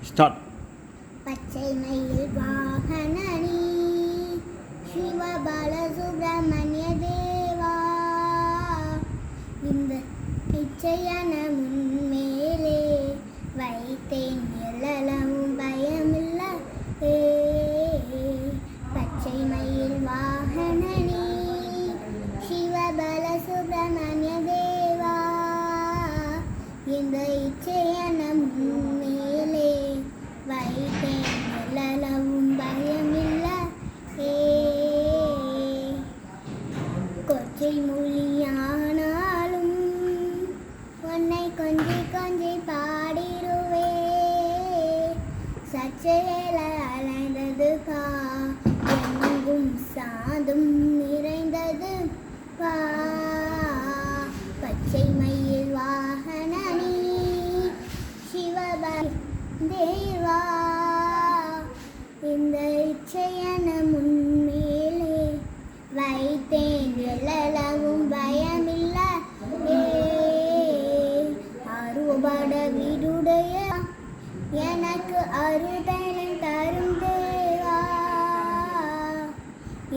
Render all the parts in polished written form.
Start. பச்சை மயில் வாகனனி சிவபால சுப்பிரமணிய தேவா, இந்த பிச்சையான முன்மேலே வைத்தேன் எல்லளவும் பயமில்ல. பச்சை மயில் வாகனனி சிவபால சுப்பிரமணிய தேவா, இந்த இச்சையான முன்மேலே வைத்தேன் எல்லளவும் பயமில்ல. கொச்சை மொழியானாலும் உன்னை கொஞ்சி கொஞ்சி பாடிடுவே, சச்சையில அலைந்தது பா, எங்கும் சாந்தும் நிறைந்தது பா. பச்சை மயில் வாகனனி சிவபால தேவா, இந்த இச்சையான முன்மேலே வைத்தேன் எல்லளவும் பயமில்ல. அறுபட வீடுடைய எனக்கு அருதனம் தரும் தேவா,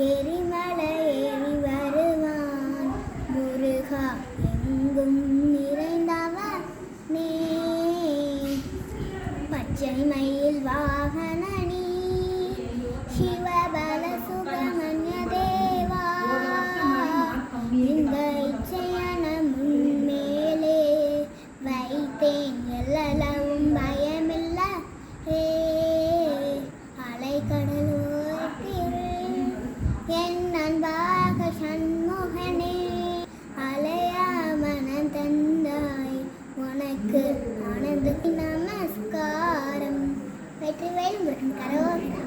எரிமலை ஏறி வருவான் முருகா, எங்கும் நிறைந்தவனே. பச்சை மயில் வாகனனி சிவபால சுப்பிரமணிய தேவா, இந்த இச்சையான முன்மேலே வைத்தேன் எல்லளவும் பயமில்ல. அலைக்கடலோரத்தில் என் அன்பாக சண்முகனே, அலையா மனம் தந்தாய் உனக்கு ஆனந்த நமஸ்காரம். வெற்றி வேலும் கரோகரா.